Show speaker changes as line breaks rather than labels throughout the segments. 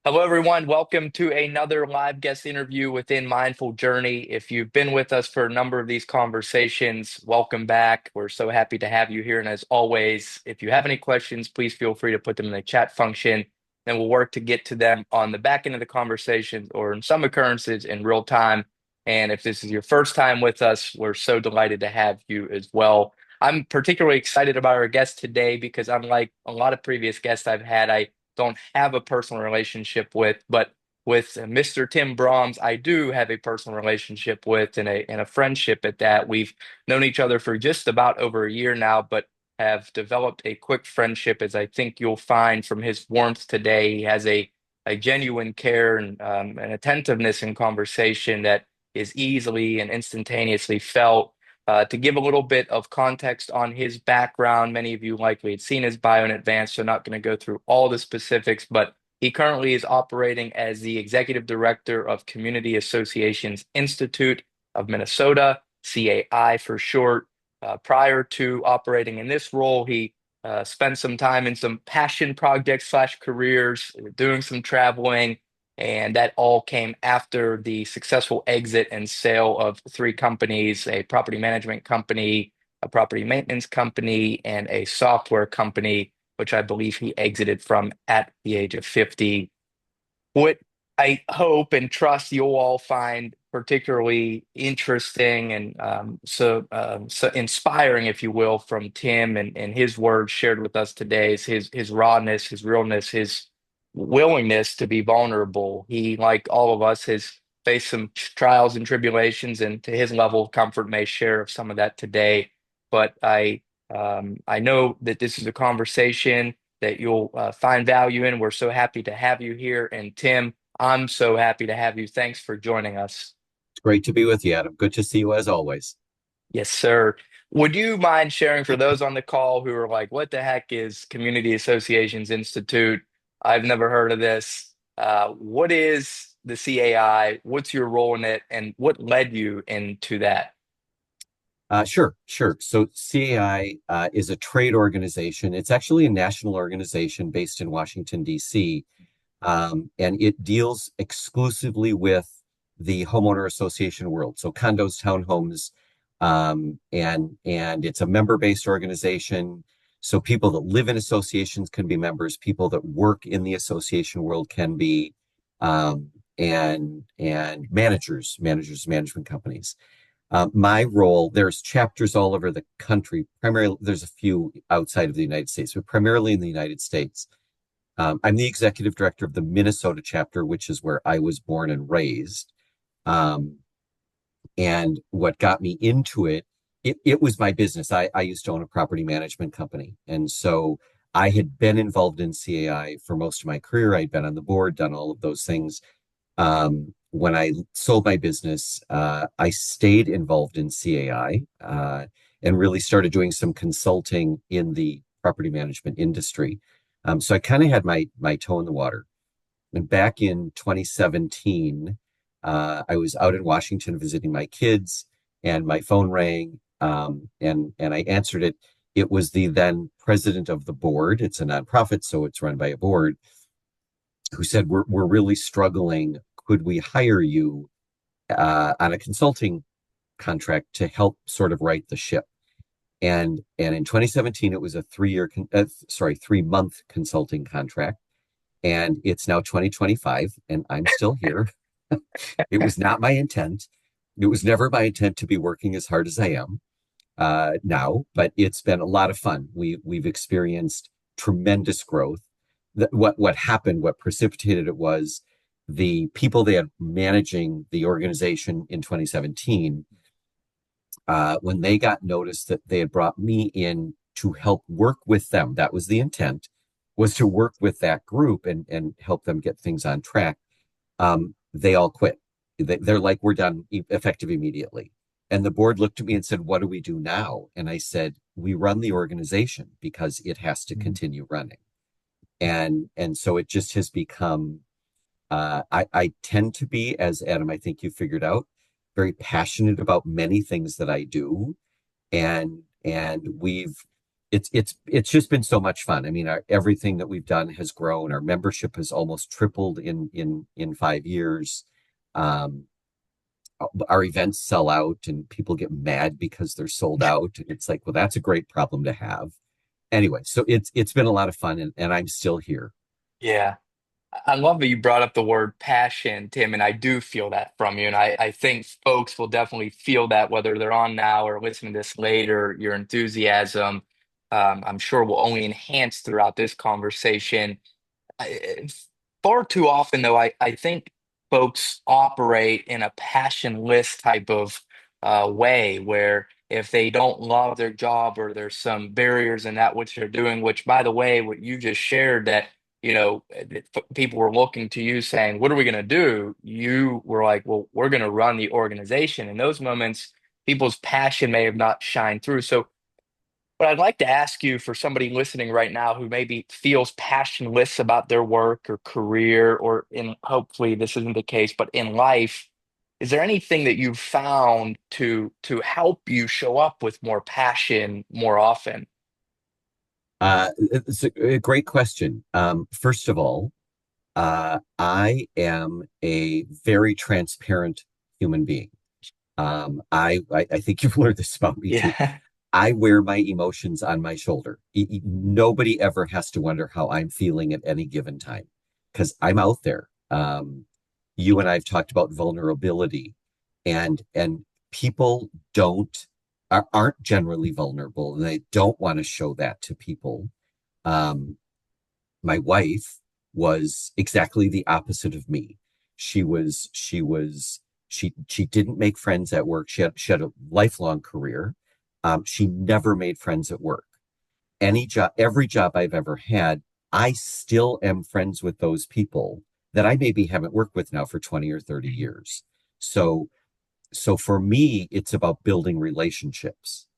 Hello, everyone. Welcome to another live guest interview within Mindful Journey. If you've been with us for a number of these conversations, welcome back. We're so happy to have you here. And as always, if you have any questions, please feel free to put them in the chat function. Then we'll work to get to them on the back end of the conversation or in some occurrences in real time. And if this is your first time with us, we're so delighted to have you as well. I'm particularly excited about our guest today because unlike a lot of previous guests I've had, I don't have a personal relationship with, but with Mr. Tim Broms, I do have a personal relationship with and a friendship at that. We've known each other for just about over a year now, but have developed a quick friendship, as I think you'll find from his warmth today. He has a genuine care and an attentiveness in conversation that is easily and instantaneously felt. To give a little bit of context on his background, many of you likely had seen his bio in advance, so not going to go through all the specifics, but he currently is operating as the executive director of Community Associations Institute of Minnesota, CAI for short. Prior to operating in this role, he spent some time in some passion projects slash careers, doing some traveling, and that all came after the successful exit and sale of three companies, a property management company, a property maintenance company, and a software company, which I believe he exited from at the age of 50. What I hope and trust you'll all find particularly interesting and so inspiring, if you will, from Tim and his words shared with us today is his rawness, his realness, his willingness to be vulnerable. He, like all of us, has faced some trials and tribulations, and to his level of comfort, may share of some of that today. But I know that this is a conversation that you'll find value in. We're so happy to have you here. And Tim, I'm so happy to have you. Thanks for joining us.
It's great to be with you, Adam. Good to see you as always.
Yes, sir. Would you mind sharing for those on the call who are like, what the heck is Community Associations Institute? I've never heard of this. What is the CAI? What's your role in it? And what led you into that?
Sure. So CAI is a trade organization. It's actually a national organization based in Washington, D.C., and it deals exclusively with the homeowner association world. So condos, townhomes, and it's a member-based organization. So people that live in associations can be members. People that work in the association world can be, and management companies. My role, there's chapters all over the country. Primarily, there's a few outside of the United States, but primarily in the United States. I'm the executive director of the Minnesota chapter, which is where I was born and raised. Um, and what got me into it was my business. I used to own a property management company. And so I had been involved in CAI for most of my career. I'd been on the board, done all of those things. When I sold my business, I stayed involved in CAI and really started doing some consulting in the property management industry. So I kind of had my toe in the water. And back in 2017, I was out in Washington visiting my kids, and my phone rang, and I answered it. It was the then president of the board. It's a nonprofit, so it's run by a board, who said, "We're really struggling. Could we hire you on a consulting contract to help sort of right the ship?" And in 2017, it was a 3-month consulting contract, and it's now 2025, and I'm still here. It was not my intent. It was never my intent to be working as hard as I am now, but it's been a lot of fun. We've experienced tremendous growth. What happened, what precipitated it was the people they had managing the organization in 2017, when they got notice that they had brought me in to help work with them. That was the intent, was to work with that group and help them get things on track. They all quit. They're like, "We're done effective immediately." And the board looked at me and said, "What do we do now?" And I said, "We run the organization because it has to continue running." And so it just has become, I tend to be, as Adam, I think you figured out, very passionate about many things that I do. And we've it's just been so much fun. I mean, everything that we've done has grown. Our membership has almost tripled in 5 years. Um, our events sell out, and people get mad because they're sold out. It's like, well, that's a great problem to have. Anyway, so it's been a lot of fun, and I'm still here.
Yeah. I love that you brought up the word passion, Tim, and I do feel that from you. And I think folks will definitely feel that whether they're on now or listening to this later. Your enthusiasm, I'm sure, will only enhance throughout this conversation. Far too often, though, I think folks operate in a passionless type of way where if they don't love their job or there's some barriers in that which they're doing, which, by the way, what you just shared that, people were looking to you saying, what are we going to do? You were like, well, we're going to run the organization. In those moments, people's passion may have not shined through. So, but I'd like to ask you for somebody listening right now who maybe feels passionless about their work or career, or in hopefully this isn't the case, but in life, is there anything that you've found to help you show up with more passion more often?
It's a great question. First of all, I am a very transparent human being. I think you've learned this about me too.
Yeah.
I wear my emotions on my shoulder. Nobody ever has to wonder how I'm feeling at any given time because I'm out there. You and I have talked about vulnerability, and people aren't generally vulnerable, and they don't want to show that to people. Um, my wife was exactly the opposite of me. She didn't make friends at work. She had a lifelong career. She never made friends at work. Every job I've ever had, I still am friends with those people that I maybe haven't worked with now for 20 or 30 years. So, so for me, it's about building relationships.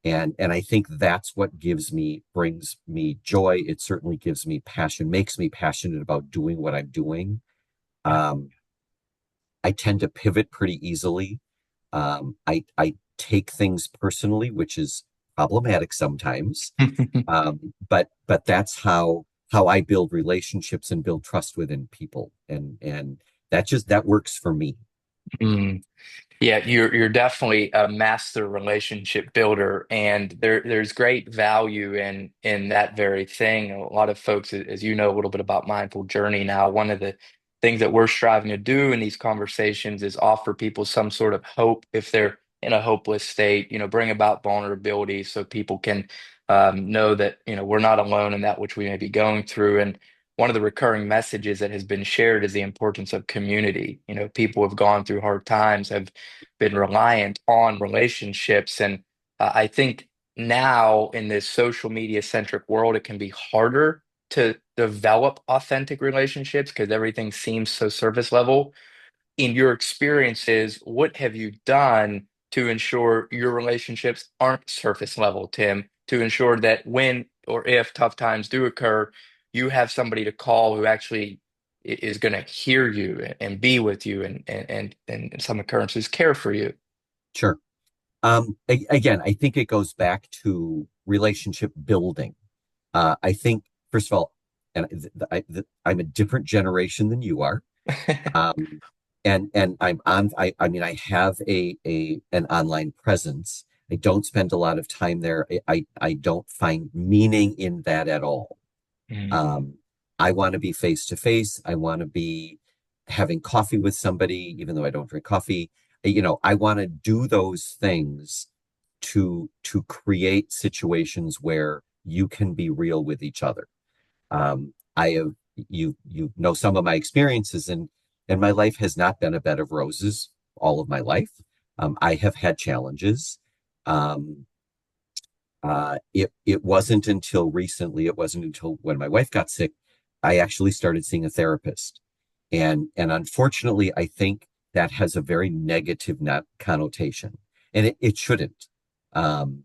And I think that's what brings me joy. It certainly gives me passion, makes me passionate about doing what I'm doing.
Yeah.
Um, I tend to pivot pretty easily. I take things personally, which is problematic sometimes. But that's how I build relationships and build trust within people, and that works for me.
Mm. Yeah, you're definitely a master relationship builder, and there's great value in that very thing. A lot of folks, as you know a little bit about Mindful Journey now, one of the things that we're striving to do in these conversations is offer people some sort of hope if they're in a hopeless state, bring about vulnerability so people can know that, we're not alone in that which we may be going through. And one of the recurring messages that has been shared is the importance of community. People have gone through hard times, have been reliant on relationships. And I think now in this social media centric world, it can be harder to develop authentic relationships because everything seems so surface level. In your experiences, what have you done to ensure your relationships aren't surface level, Tim, to ensure that when or if tough times do occur, you have somebody to call who actually is going to hear you and be with you and in some occurrences care for you?
Sure. Again, I think it goes back to relationship building. I think, first of all, and I'm a different generation than you are. Um, and I mean, I have an online presence. I don't spend a lot of time there. I don't find meaning in that at all.
Mm,
Um, I want to be face to face. I want to be having coffee with somebody, even though I don't drink coffee. I want to do those things to create situations where you can be real with each other. I have you know some of my experiences, and my life has not been a bed of roses all of my life. I have had challenges. Um, it wasn't until recently, it wasn't until when my wife got sick, I actually started seeing a therapist. And unfortunately, I think that has a very negative connotation, and it shouldn't. Um,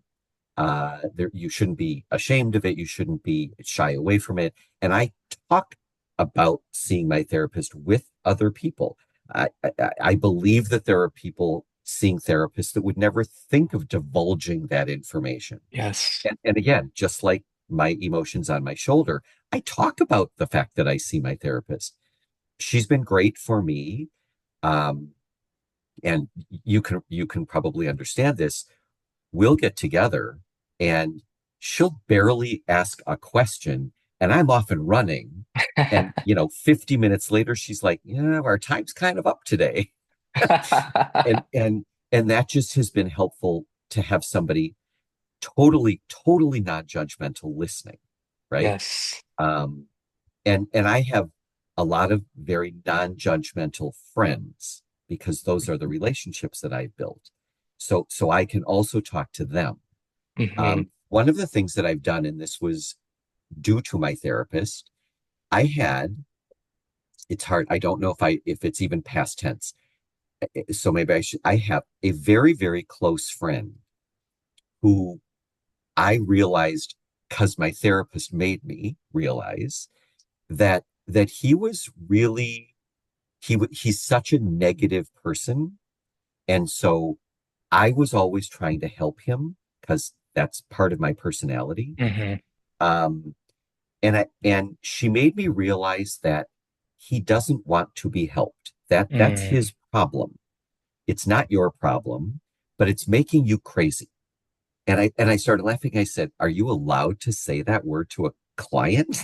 you shouldn't be ashamed of it. You shouldn't be shy away from it. And I talk about seeing my therapist with other people. I believe that there are people seeing therapists that would never think of divulging that information.
Yes.
And again, just like my emotions on my shoulder, I talk about the fact that I see my therapist. She's been great for me. Um, and you can probably understand this. We'll get together and she'll barely ask a question and I'm off and running. And 50 minutes later, she's like, yeah, our time's kind of up today. And that just has been helpful to have somebody totally non-judgmental listening, right?
Yes.
Um, and I have a lot of very non-judgmental friends because those are the relationships that I've built. So I can also talk to them.
Hmm.
One of the things that I've done, and this was due to my therapist, I had, it's hard, I don't know if it's even past tense. So maybe I have a very close friend who I realized, because my therapist made me realize that he was really he's such a negative person, and so I was always trying to help him because that's part of my personality.
Hmm.
Um, and she made me realize that he doesn't want to be helped. That's
Mm.
his problem. It's not your problem, but it's making you crazy. And I started laughing. I said, "Are you allowed to say that word to a client?"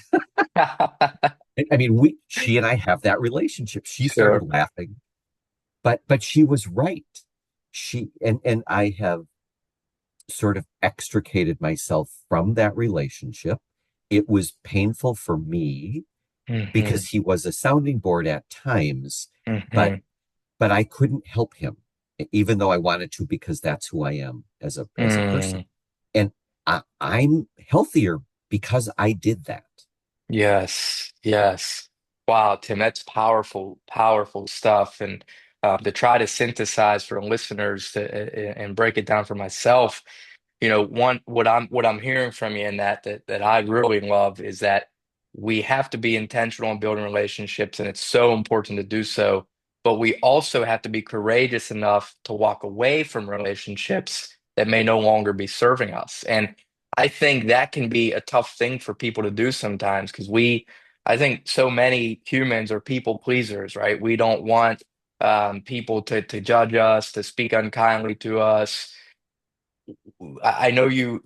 I mean, we she and I have that relationship. She started
Sure.
laughing, but she was right. And I have sort of extricated myself from that relationship. It was painful for me
Hmm.
because he was a sounding board at times, but
Hmm.
but I couldn't help him, even though I wanted to, because that's who I am as a person.
Mm.
And I'm healthier because I did that.
Yes, yes. Wow, Tim, that's powerful, powerful stuff. And to try to synthesize for listeners and break it down for myself, one what I'm hearing from you in that I really love is that we have to be intentional in building relationships, and it's so important to do so. But we also have to be courageous enough to walk away from relationships that may no longer be serving us. And I think that can be a tough thing for people to do sometimes because I think so many humans are people pleasers, right? We don't want people to judge us, to speak unkindly to us. I know you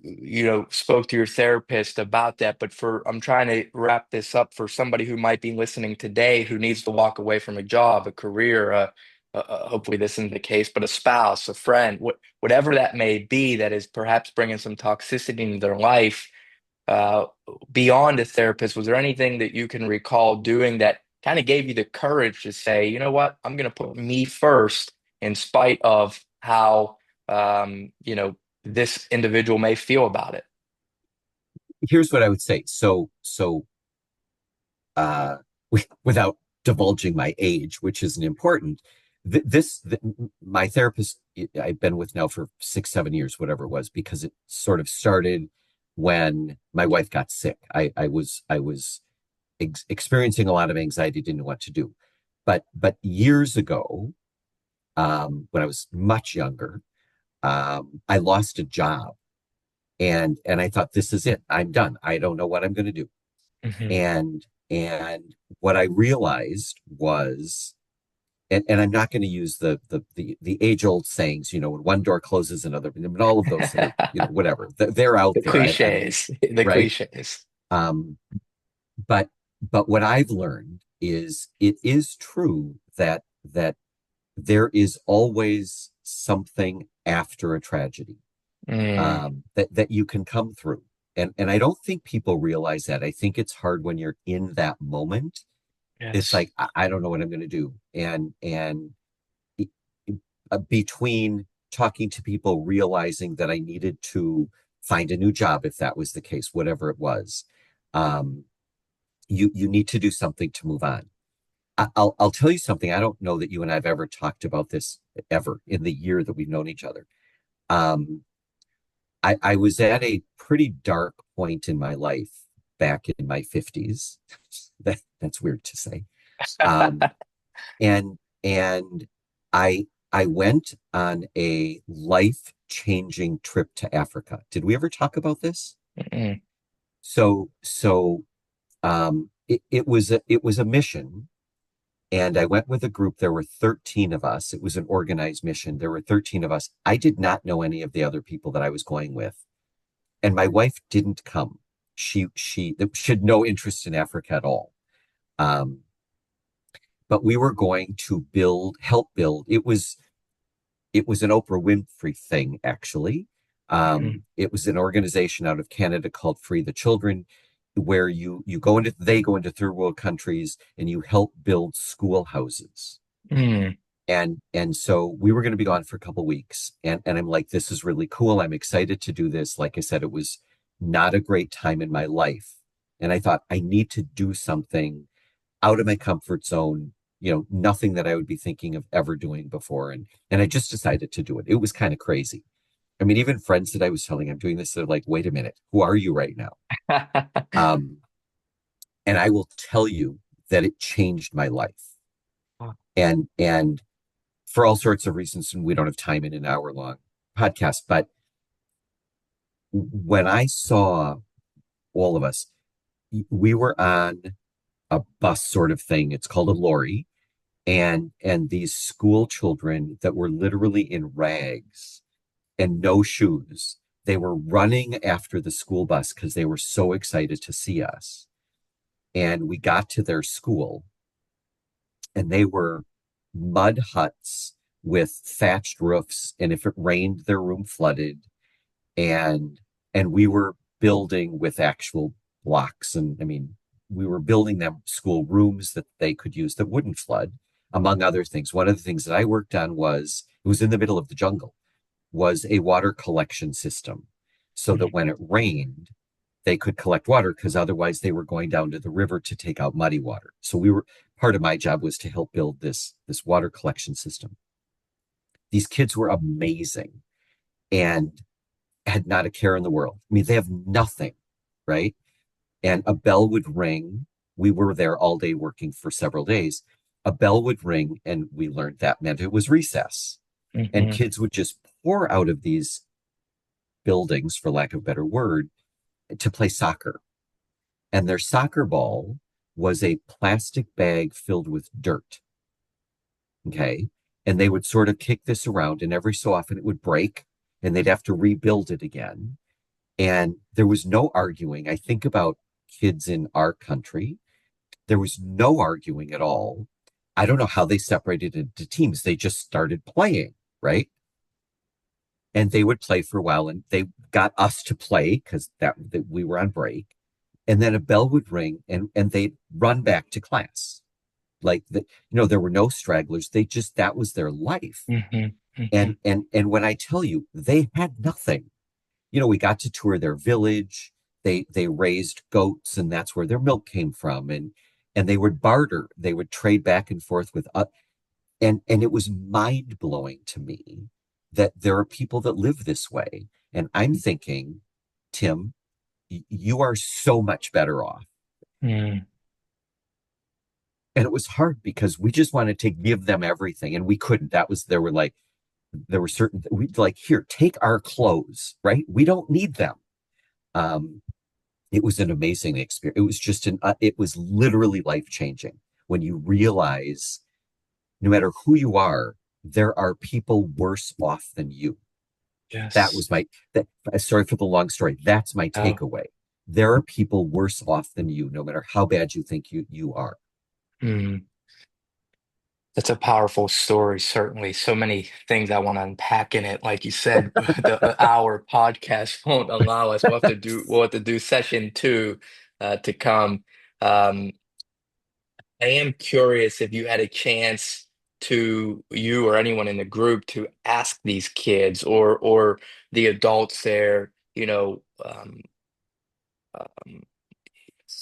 spoke to your therapist about that, but I'm trying to wrap this up for somebody who might be listening today who needs to walk away from a job, a career, hopefully this isn't the case, but a spouse, a friend, whatever that may be, that is perhaps bringing some toxicity into their life. Uh, Beyond a therapist, was there anything that you can recall doing that kind of gave you the courage to say, you know what, I'm going to put me first in spite of how this individual may feel about it?
Here's what I would say. Uh, without divulging my age, which isn't important, my therapist I've been with now for 6, 7 years, whatever it was, because it sort of started when my wife got sick. I was experiencing a lot of anxiety, didn't know what to do. But years ago, when I was much younger, I lost a job, and I thought, this is it. I'm done. I don't know what I'm going to do.
Hmm.
And what I realized was, and I'm not going to use the age old sayings, when one door closes, another, but all of those are, whatever. They're out
The
there. I don't,
cliches, the
right.
cliches.
Um, but but what I've learned is it is true that there is always something after a tragedy,
Mm,
that you can come through. And I don't think people realize that. I think it's hard when you're in that moment. It's
yes.
like, I don't know what I'm going to do. And between talking to people, realizing that I needed to find a new job, if that was the case, whatever it was, um, you need to do something to move on. I'll tell you something. I don't know that you and I've ever talked about this ever in the year that we've known each other. Um, I was at a pretty dark point in my life back in my 50s. That's weird to say. Um, and and I I went on a life-changing trip to Africa. Did we ever talk about this?
Mm-mm.
It was a mission, and I went with a group. There were 13 of us. It was an organized mission. There were 13 of us. I did not know any of the other people that I was going with, and my wife didn't come. She had no interest in Africa at all. Um, but we were going to help build. It was an Oprah Winfrey thing, actually.
Mm-mm.
It was an organization out of Canada called Free the Children, where you go into they go into third world countries and you help build schoolhouses.
Mm.
And so we were going to be gone for a couple of weeks, and I'm like, this is really cool. I'm excited to do this. Like I said, it was not a great time in my life, and I thought I need to do something out of my comfort zone, nothing that I would be thinking of ever doing before. And I just decided to do it. It was kind of crazy. I mean, even friends that I was telling I'm doing this, they're like, wait a minute, who are you right now? Um, and I will tell you that it changed my life. And for all sorts of reasons, and we don't have time in an hour long podcast, but when I saw all of us, we were on a bus sort of thing. It's called a lorry, and these school children that were literally in rags and no shoes, they were running after the school bus because they were so excited to see us. And we got to their school, and they were mud huts with thatched roofs, and if it rained their room flooded. And and we were building with actual blocks, and I mean, we were building them school rooms that they could use that wouldn't flood, among other things. One of the things that I worked on was, it was in the middle of the jungle, was a water collection system, so that when it rained they could collect water, because otherwise they were going down to the river to take out muddy water. So we were part of my job was to help build this water collection system. These kids were amazing and had not a care in the world. I mean, they have nothing, right? And a bell would ring. We were there all day working for several days. A bell would ring, and we learned that meant it was recess. And
Mhm.
kids would just pour out of these buildings, for lack of a better word, to play soccer. And their soccer ball was a plastic bag filled with dirt. Okay. And they would sort of kick this around, and every so often it would break, and they'd have to rebuild it again. And there was no arguing. I think about kids in our country, there was no arguing at all. I don't know how they separated into teams. They just started playing, right? And they would play for a while, and they got us to play because that we were on break. And then a bell would ring, and they'd run back to class. There were no stragglers. That was their life.
Mhm.
And
Mhm.
and when I tell you, they had nothing. We got to tour their village. They raised goats, and that's where their milk came from. And they would barter. They would trade back and forth with us. And it was mind blowing to me that there are people that live this way. And I'm thinking, Tim, you are so much better off.
Mm.
And it was hard because we just wanted to give them everything, and we couldn't. There were certain, we'd like, here, take our clothes, right? We don't need them. Um, it was an amazing experience. It was literally life changing when you realize no matter who you are, there are people worse off than you. That
Yes.
was my, that, sorry for the long story. That's my
Oh.
takeaway. There are people worse off than you, no matter how bad you think you are.
Mm. That's a powerful story, certainly. So many things I want to unpack in it. Like you said, the hour podcast won't allow us. We'll have to do session two to come. Um, I am curious if you had a chance to you or anyone in the group to ask these kids or the adults there, um,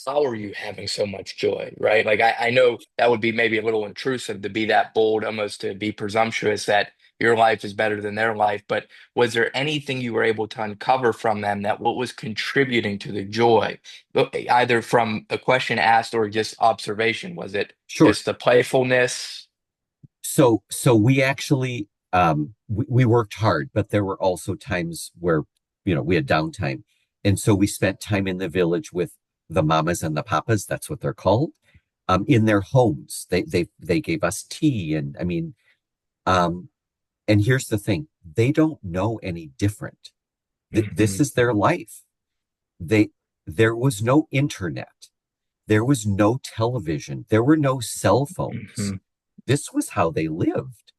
how are you having so much joy, right? Like I know that would be maybe a little intrusive to be that bold, almost to be presumptuous that your life is better than their life. But was there anything you were able to uncover from them that what was contributing to the joy, either from a question asked or just observation? Was it
Sure.
just the playfulness?
So we actually we worked hard, but there were also times where, we had downtime. And so we spent time in the village with the mamas and the papas, that's what they're called, in their homes. They gave us tea. And I mean, um, and here's the thing, they don't know any different. This
Hmm.
is their life. They, there was no internet. There was no television. There were no cell phones.
Hmm.
This was how they lived.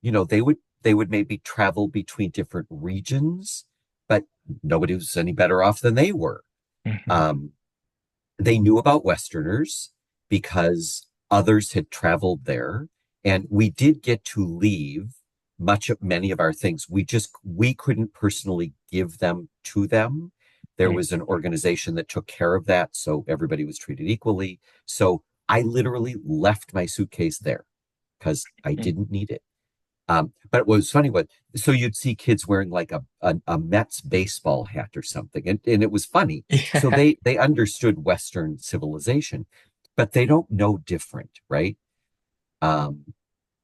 They would maybe travel between different regions, but nobody was any better off than they were.
Hmm.
Um, they knew about Westerners because others had traveled there, and we did get to leave many of our things. We couldn't personally give them to them. There was an organization that took care of that, so everybody was treated equally. So I literally left my suitcase there because I didn't need it. But what was funny was, so you'd see kids wearing like a Mets baseball hat or something, and it was funny. So
Yeah.
they understood Western civilization, but they don't know different, right? Um,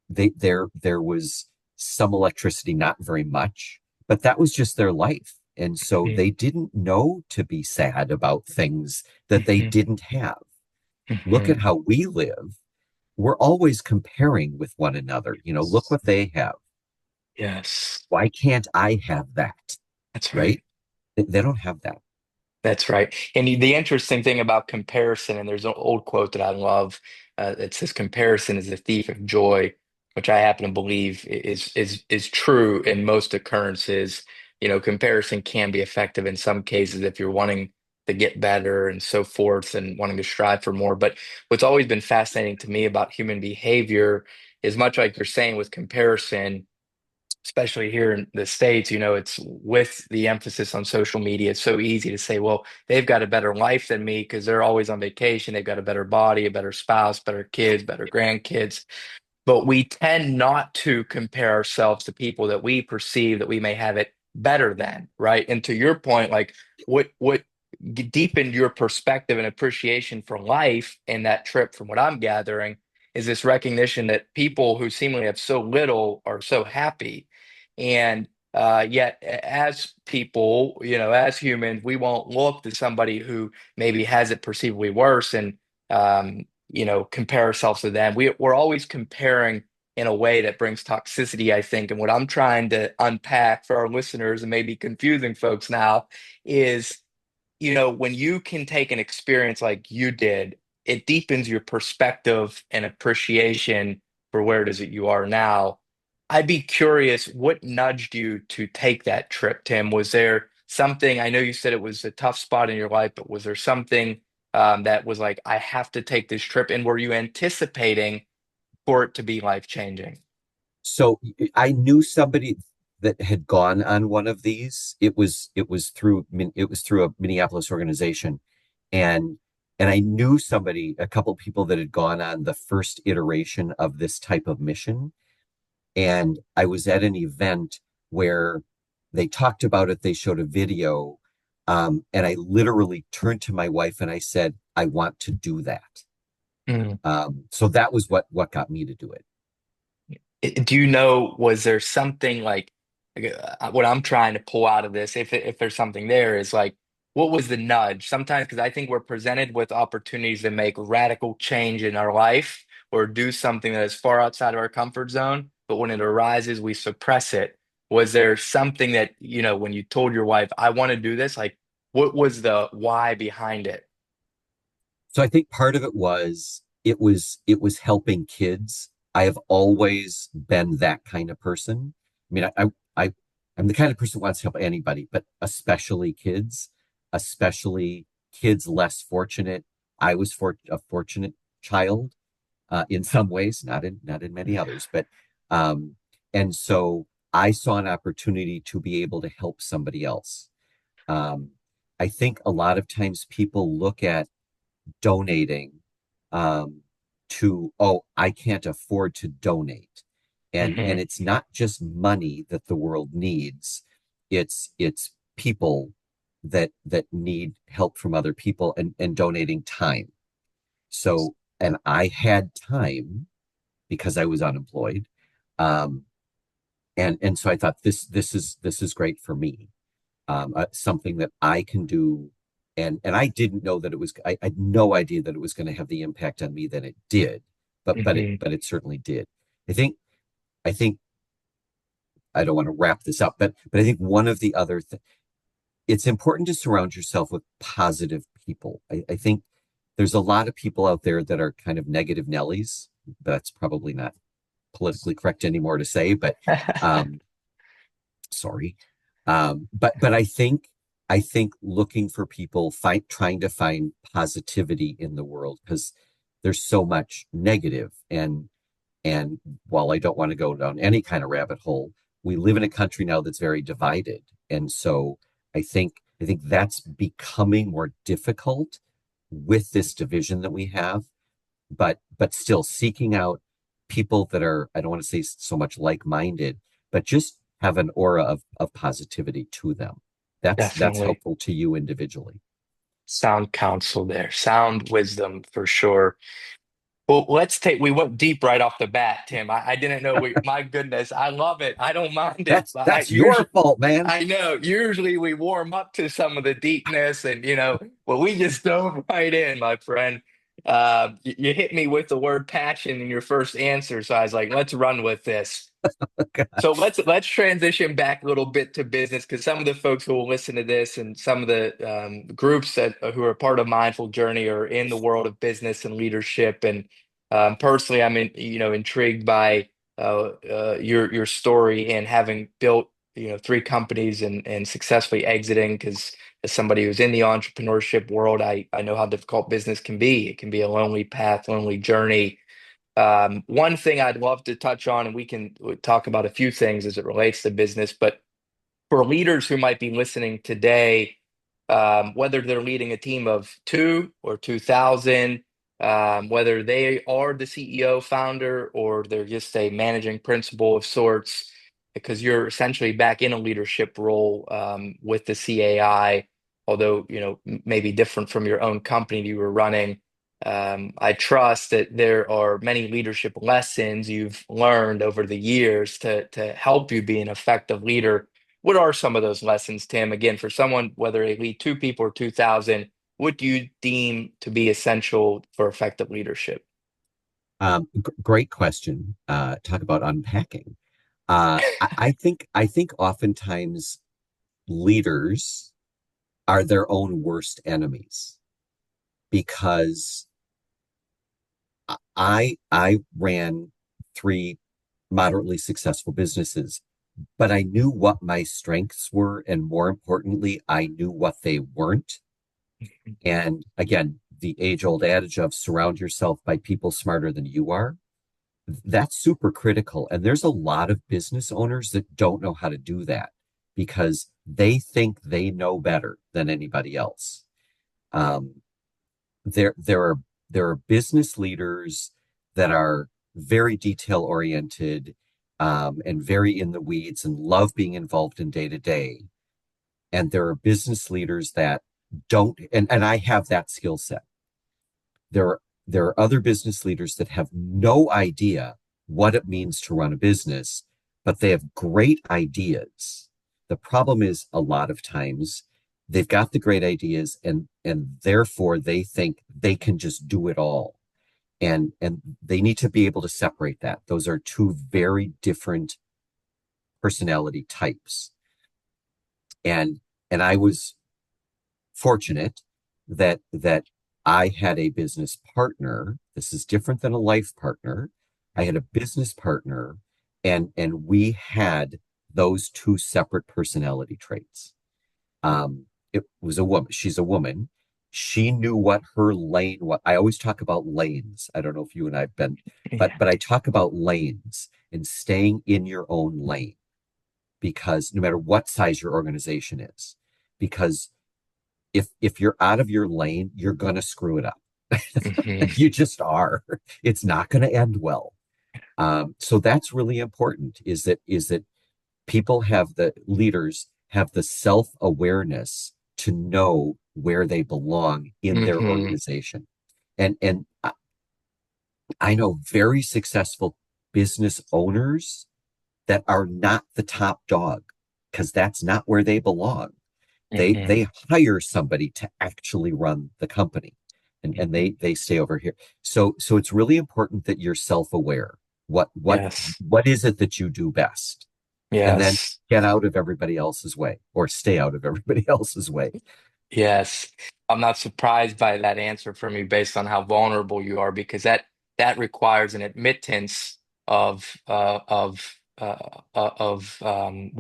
there was some electricity, not very much, but that was just their life. And so
Hmm.
they didn't know to be sad about things that they
Hmm.
didn't have. Look
Hmm.
at how we live. We're always comparing with one another. Look what they have.
Yes,
Why can't I have that?
that's right.
Right? They don't have that.
That's right. And the interesting thing about comparison, and there's an old quote that I love, that says comparison is the thief of joy, which I happen to believe is true in most occurrences. Comparison can be effective in some cases if you're wanting to get better and so forth and wanting to strive for more. But what's always been fascinating to me about human behavior is much like you're saying with comparison, especially here in the States, it's with the emphasis on social media. It's so easy to say, well, they've got a better life than me because they're always on vacation. They've got a better body, a better spouse, better kids, better grandkids. But we tend not to compare ourselves to people that we perceive that we may have it better than, right? And to your point, like what deepened your perspective and appreciation for life in that trip, from what I'm gathering, is this recognition that people who seemingly have so little are so happy. And yet, as people, as humans, we won't look to somebody who maybe has it perceivably worse and compare ourselves to them. We're always comparing in a way that brings toxicity, I think. And what I'm trying to unpack for our listeners and maybe confusing folks now is, when you can take an experience like you did, it deepens your perspective and appreciation for where it is that you are now. I'd be curious, what nudged you to take that trip, Tim? Was there something? I know you said it was a tough spot in your life, but was there something that was like, I have to take this trip? And were you anticipating for it to be life changing?
So I knew somebody that had gone on one of these. It was through a Minneapolis organization, and I knew a couple people that had gone on the first iteration of this type of mission. And I was at an event where they talked about it. They showed a video, and I literally turned to my wife and I said, "I want to do that." So that was what got me to do it.
Do you know, was there something like, what I'm trying to pull out of this, if there's something there, is like, what was the nudge? Sometimes, because I think we're presented with opportunities to make radical change in our life or do something that is far outside of our comfort zone, but when it arises, we suppress it. Was there something that, when you told your wife, I want to do this, like, what was the why behind it?
So I think part of it was helping kids. I have always been that kind of person. I mean, I'm the kind of person who wants to help anybody, but especially kids less fortunate. I was a fortunate child, in some ways, not in many others, but um, and so I saw an opportunity to be able to help somebody else. Um, I think a lot of times people look at donating, um, to, oh, I can't afford to donate. And
Hmm.
it's not just money that the world needs. It's people that need help from other people, and donating time. So, and I had time because I was unemployed. Um, And so I thought this is great for me, something that I can do. And I didn't know that it was. I had no idea that it was going to have the impact on me that it did,
Hmm.
but it certainly did. I think I think I don't want to wrap this up, but I think one of the other it's important to surround yourself with positive people. I think there's a lot of people out there that are kind of negative Nellies. That's probably not politically correct anymore to say, but um, sorry. But I think looking for people, trying to find positivity in the world because there's so much negative. And while I don't want to go down any kind of rabbit hole, we live in a country now that's very divided. And so I think that's becoming more difficult with this division that we have, but still seeking out people that are, I don't want to say so much like-minded, but just have an aura of positivity to them. That's
Definitely.
helpful to you individually.
Sound counsel there, sound wisdom for sure. Well, we went deep right off the bat, Tim. I didn't know my goodness, I love it. I don't mind it.
That's your fault, man.
I know, usually we warm up to some of the deepness and, well, we just dove right in, my friend. You hit me with the word passion in your first answer. So I was like, let's run with this. So let's transition back a little bit to business because some of the folks who will listen to this and some of the groups that who are part of Mindful Journey are in the world of business and leadership. And personally, I'm intrigued by your story and having built three companies and successfully exiting. Because as somebody who's in the entrepreneurship world, I know how difficult business can be. It can be a lonely path, lonely journey. One thing I'd love to touch on, and we can talk about a few things as it relates to business, but for leaders who might be listening today, whether they're leading a team of two or 2,000, whether they are the CEO, founder, or they're just a managing principal of sorts, because you're essentially back in a leadership role with the CAI, although maybe different from your own company you were running. I trust that there are many leadership lessons you've learned over the years to help you be an effective leader. What are some of those lessons, Tim? Again, for someone, whether they lead two people or 2,000, what do you deem to be essential for effective leadership?
Great question. Talk about unpacking. I think oftentimes leaders are their own worst enemies because I ran three moderately successful businesses, but I knew what my strengths were, and more importantly, I knew what they weren't. And again, the age-old adage of surround yourself by people smarter than you are, that's super critical. And there's a lot of business owners that don't know how to do that because they think they know better than anybody else. Um, there are business leaders that are very detail oriented, and very in the weeds and love being involved in day to day. And there are business leaders that don't, and I have that skill set. There are other business leaders that have no idea what it means to run a business, but they have great ideas. The problem is a lot of times they've got the great ideas and therefore they think they can just do it all. And they need to be able to separate that. Those are two very different personality types. And I was fortunate that I had a business partner. This is different than a life partner. I had a business partner, and we had those two separate personality traits. It was a woman. She's a woman. She knew what her lane. What I always talk about lanes. I don't know if you and I've been, but
Yeah.
but I talk about lanes and staying in your own lane because no matter what size your organization is, because if you're out of your lane, you're gonna screw it up.
Hmm.
You just are. It's not going to end well. So that's really important. Is that people have the leaders have the self awareness to know where they belong in their
Hmm.
organization. And I know very successful business owners that are not the top dog because that's not where they belong.
Hmm.
They hire somebody to actually run the company, and
Hmm.
they stay over here. So it's really important that you're self-aware. What what
Yes.
what is it that you do best? And then
Yes.
get out of everybody else's way or stay out of everybody else's way.
Yes, I'm not surprised by that answer from you based on how vulnerable you are, because that requires an admittance of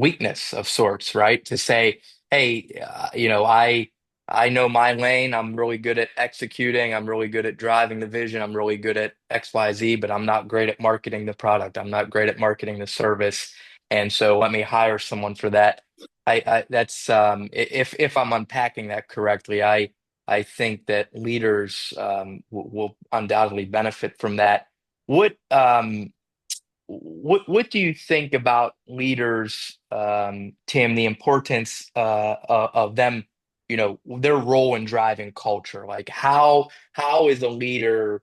weakness of sorts, right? To say, hey, I know my lane. I'm really good at executing. I'm really good at driving the vision. I'm really good at XYZ, but I'm not great at marketing the product. I'm not great at marketing the service. And so let me hire someone for that. I that's if I'm unpacking that correctly, I think that leaders will undoubtedly benefit from that. What what do you think about leaders, Tim, the importance of them, their role in driving culture? Like how is a leader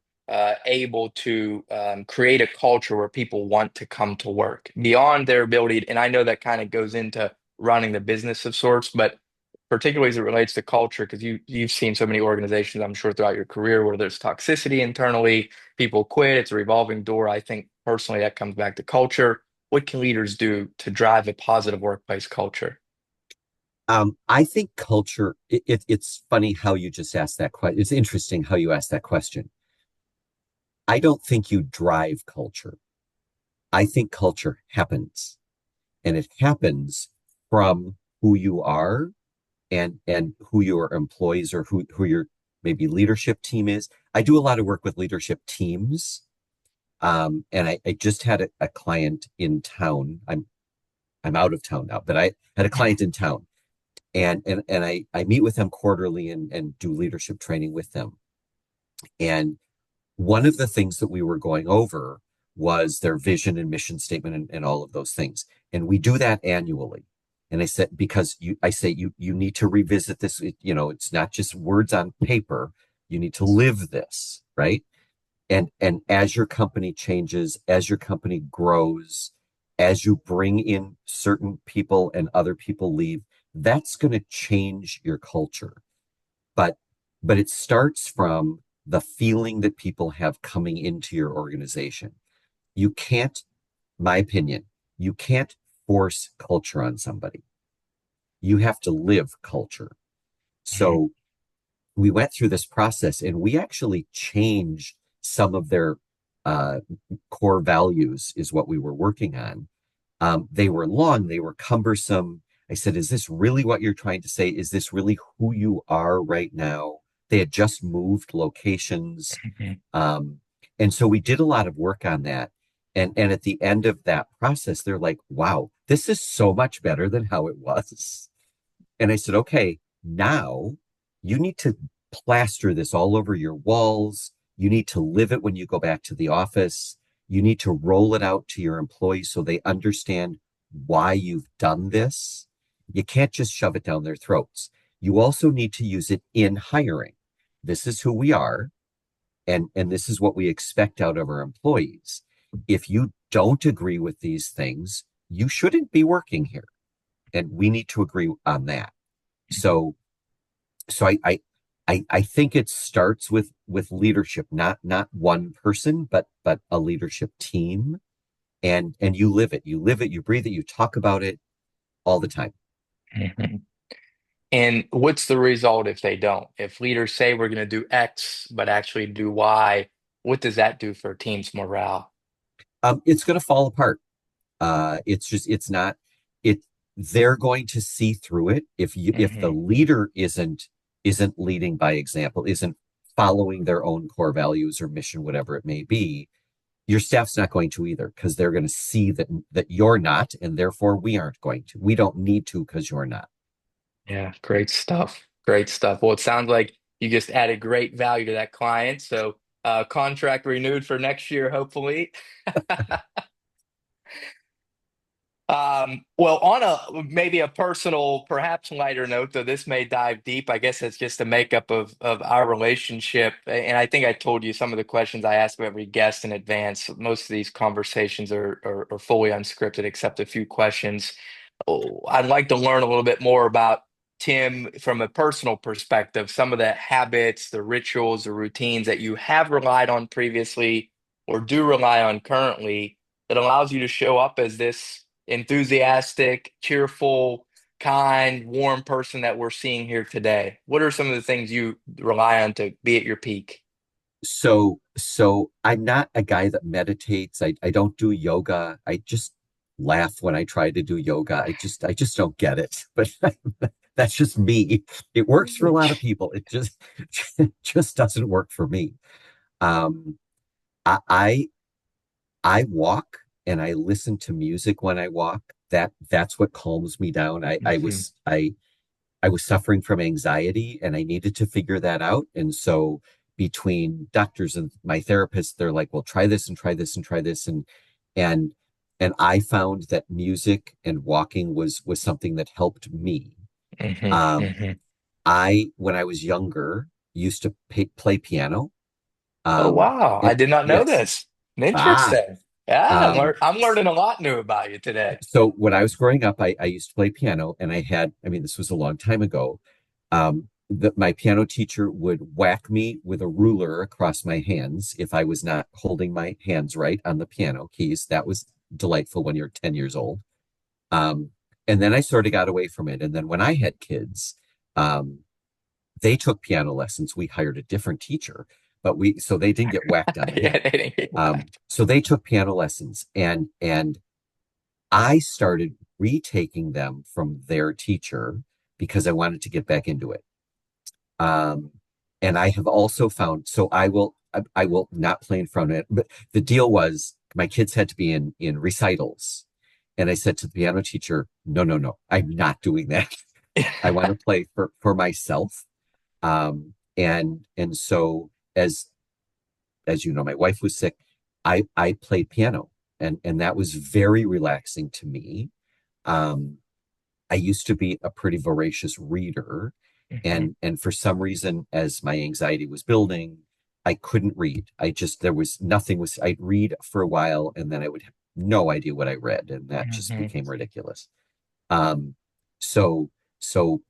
able to create a culture where people want to come to work beyond their ability? And I know that kind of goes into running the business of sorts, but particularly as it relates to culture, because you've seen so many organizations, I'm sure, throughout your career where there's toxicity internally, people quit, it's a revolving door. I think personally that comes back to culture. What can leaders do to drive a positive workplace culture?
I think culture, it's funny how you just asked that question. It's interesting how you asked that question. I don't think you drive culture. I think culture happens, and it happens from who you are and who your employees or who your maybe leadership team is. I do a lot of work with leadership teams. And I just had a client in town. I'm out of town now, but I had a client in town, and I meet with them quarterly and do leadership training with them. And one of the things that we were going over was their vision and mission statement and all of those things. And we do that annually. And I said, because I say you need to revisit this. It's not just words on paper. You need to live this, right? And as your company changes, as your company grows, as you bring in certain people and other people leave, that's going to change your culture. But but it starts from the feeling that people have coming into your organization. You can't, my opinion, you can't force culture on somebody. You have to live culture.
Mhm.
So we went through this process and we actually changed some of their uh, core values is what we were working on. They were long, they were cumbersome. I said, is this really what you're trying to say? Is this really who you are right now? They had just moved locations.
Mhm.
Um, and so we did a lot of work on that. And at the end of that process, they're like, wow, this is so much better than how it was. And I said, okay, now you need to plaster this all over your walls. You need to live it when you go back to the office. You need to roll it out to your employees so they understand why you've done this. You can't just shove it down their throats. You also need to use it in hiring. This is who we are, and this is what we expect out of our employees. If you don't agree with these things, you shouldn't be working here. And we need to agree on that. So so I think it starts with leadership, not one person, but a leadership team. And you live it. You live it, you breathe it, you talk about it all the time.
Mhm. And what's the result if they don't? If leaders say we're going to do X, but actually do Y, what does that do for team's morale?
It's gonna fall apart. It's not it they're going to see through it if the
Hmm.
leader isn't leading by example, isn't following their own core values or mission, whatever it may be. Your staff's not going to either because they're going to see that you're not, and therefore we aren't going to. We don't need to because you're not.
Yeah, great stuff. Great stuff. Well, it sounds like you just added great value to that client. So, contract renewed for next year, hopefully. Well, on a maybe a personal, perhaps lighter note, though this may dive deep. I guess it's just the makeup of our relationship. And I think I told you some of the questions I ask of every guest in advance. Most of these conversations are fully unscripted, except a few questions. Oh, I'd like to learn a little bit more about Tim from a personal perspective, some of the habits, the rituals, the routines that you have relied on previously or do rely on currently that allows you to show up as this enthusiastic, cheerful, kind, warm person that we're seeing here today? What are some of the things you rely on to be at your peak?
So I'm not a guy that meditates. I don't do yoga. I just laugh when I try to do yoga. I just don't get it. But that's just me. It works for a lot of people. It just it just doesn't work for me. Um, I I I walk and I listen to music when I walk. That's what calms me down.
Mhm,
I was suffering from anxiety and I needed to figure that out. And so between doctors and my therapist, they're like, well, try this and try this and try this. And and I found that music and walking was something that helped me.
mhm,
Um,
mhm.
when I was younger, used to play piano.
Oh wow, I
It
did not know
yes.
this.
Ah,
Interesting. Yeah,
um,
I'm learning a lot new about you today.
so when I was growing up, I used to play piano and I mean, this was a long time ago. My piano teacher would whack me with a ruler across my hands if I was not holding my hands right on the piano keys. That was delightful when you're 10 years old. Um, and then I sort of got away from it. And then when I had kids, um, they took piano lessons. We hired a different teacher, so they didn't get whacked on the
Yeah,
hand.
they didn't get whacked.
So they took piano lessons and I started retaking them from their teacher because I wanted to get back into it. Um, and I have also found, so I will not play in front of it. But the deal was my kids had to be in recitals. And I said to the piano teacher, no, no, no, I'm not doing that. I want to play for myself. And so as you know, my wife was sick. I played piano and that was very relaxing to me. Um, I used to be a pretty voracious reader,
Mhm,
and for some reason, as my anxiety was building, I couldn't read. There was nothing was I'd read for a while and then I would have no idea what I read, and that just
mhm,
became ridiculous. Um, so so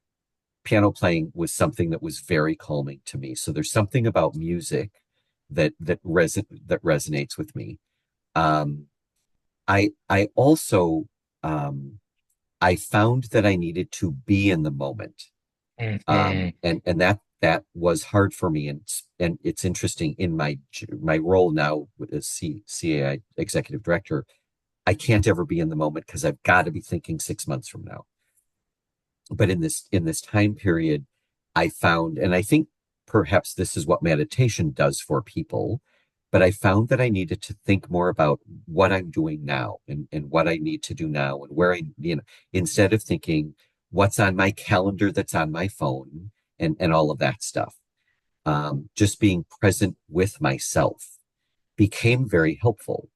piano playing was something that was very calming to me. So there's something about music that resonates with me. Um, I also I found that I needed to be in the moment.
mhm,
And that was hard for me. And it's interesting in my role now as CAI executive director, I can't ever be in the moment because I've got to be thinking 6 months from now. But in this time period, I found, and I think perhaps this is what meditation does for people, but I found that I needed to think more about what I'm doing now and what I need to do now and where instead of thinking what's on my calendar that's on my phone and all of that stuff. Just being present with myself became very helpful.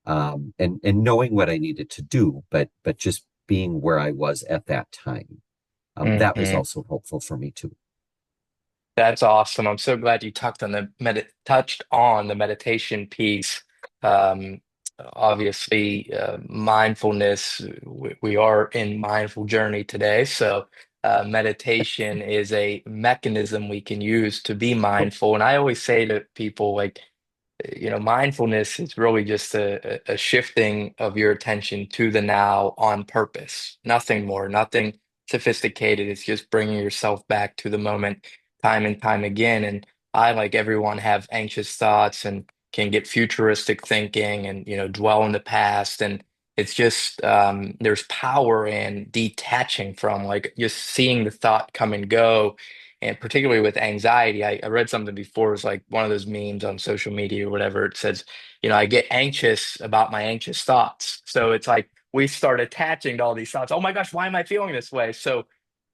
And knowing what I needed to do, but just being where I was at that time. That was
mhm.
also helpful for me too.
That's awesome. I'm so glad you touched on the meditation piece. Um, Obviously, mindfulness. We are in mindful journey today, so meditation is a mechanism we can use to be mindful. And I always say to people, like, mindfulness is really just a shifting of your attention to the now on purpose. Nothing more, nothing sophisticated. It's just bringing yourself back to the moment time and time again. And I, like everyone, have anxious thoughts and can get futuristic thinking and, dwell in the past. And it's just, there's power in detaching from like just seeing the thought come and go, and particularly with anxiety. I read something before, it was like one of those memes on social media or whatever. It says, I get anxious about my anxious thoughts. So it's like we start attaching to all these thoughts. Oh my gosh, why am I feeling this way? So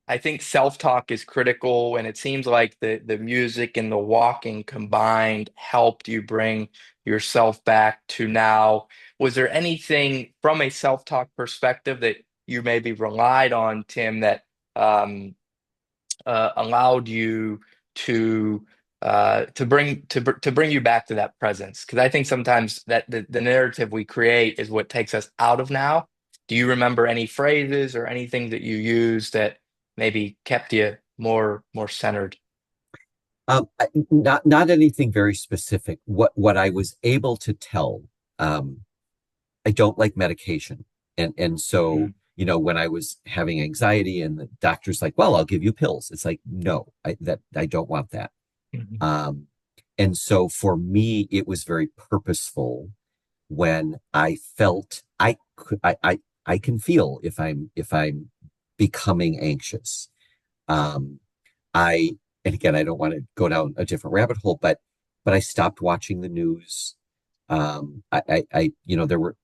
I think self-talk is critical, and it seems like the music and the walking combined helped you bring yourself back to now. Was there anything from a self-talk perspective that you maybe relied on, Tim, that um, allowed you to to bring you back to that presence? Because I think sometimes that the narrative we create is what takes us out of now. Do you remember any phrases or anything that you used that maybe kept you more centered?
Not anything very specific. What I was able to tell, um, I don't like medication, and so when I was having anxiety, and the doctor's like, "Well, I'll give you pills." It's like, no, I don't want that.
Mhm.
Um, and so for me, it was very purposeful when I felt I can feel if I'm becoming anxious. Um, I and again, I don't want to go down a different rabbit hole, but I stopped watching the news. There were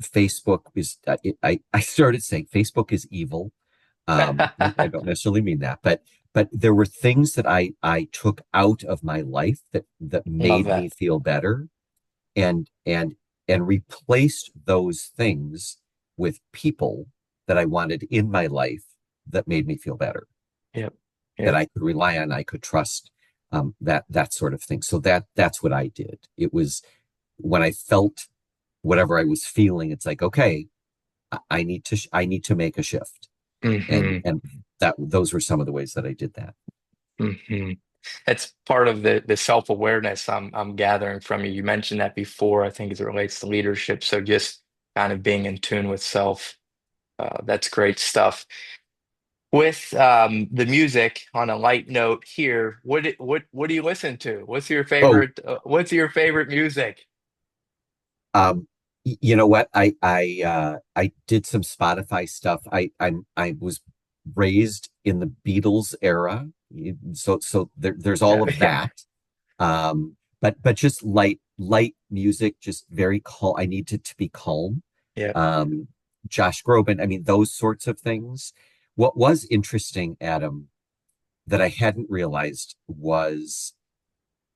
Facebook is I started saying Facebook is evil. I don't necessarily mean that, but there were things that I took out of my life that
Love
made me
that.
feel better, and and and replaced those things with people that I wanted in my life that made me feel better,
Yep.
that
Yep.
I could rely on, I could trust, that sort of thing. So that's what I did. It was when I felt whatever I was feeling. It's like, okay, I need to make a shift, and
Hmm.
and that those were some of the ways that I did that.
Hmm. That's part of the self-awareness I'm gathering from you. You mentioned that before, I think, as it relates to leadership. So just kind of being in tune with self. That's great stuff. With the music, on a light note here, what do you listen to?
Oh,
What's your favorite music?
you know what? I did some Spotify stuff. I was raised in the Beatles era, so there's all
Yeah,
of
yeah,
that. But just light music, just very calm. I need it to be calm.
yeah.
Um, Josh Groban, I mean, those sorts of things. What was interesting, Adam, that I hadn't realized was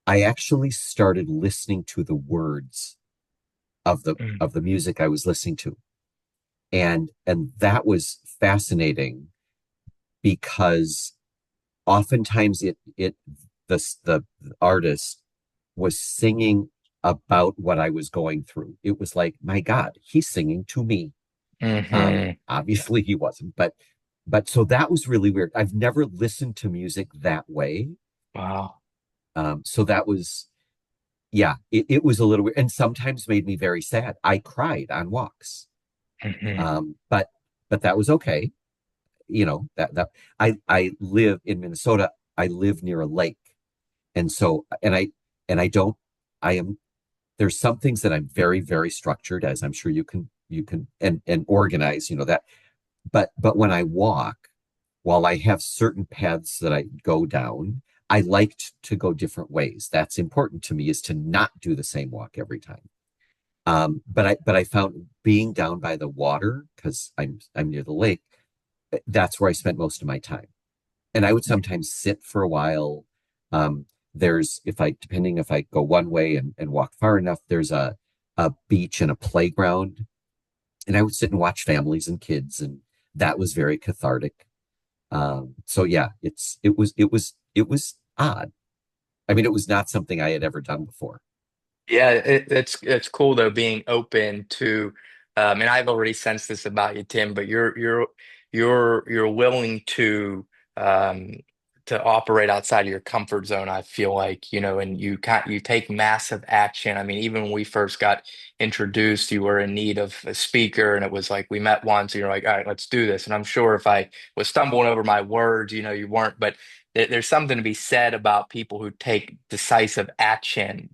I actually started listening to the words of the
Mm,
of the music I was listening to. And that was fascinating because oftentimes the artist was singing about what I was going through. It was like, my God, he's singing to me.
hmm.
Obviously he wasn't, but so that was really weird. I've never listened to music that way.
Wow.
So that was, yeah, it was a little weird, and sometimes made me very sad. I cried on walks.
Hmm.
But that was okay. That I live in Minnesota. I live near a lake, and so and I don't. I am there's some things that I'm very very structured, as I'm sure you can and organize. That. But when I walk, while I have certain paths that I go down, I liked to go different ways. That's important to me, is to not do the same walk every time. But I found being down by the water, because I'm near the lake, that's where I spent most of my time. And I would sometimes sit for a while. There's if I depending if I go one way and walk far enough, there's a beach and a playground, and I would sit and watch families and kids, and that was very cathartic. So yeah, it was odd. I mean, it was not something I had ever done before.
Yeah, it's cool though being open to, and I've already sensed this about you, Tim, but you're willing um, to operate outside of your comfort zone. I feel like, and you take massive action. I mean, even when we first got introduced, you were in need of a speaker, and it was like we met once, and you're like, all right, let's do this. And I'm sure if I was stumbling over my words, you weren't, but there's something to be said about people who take decisive action.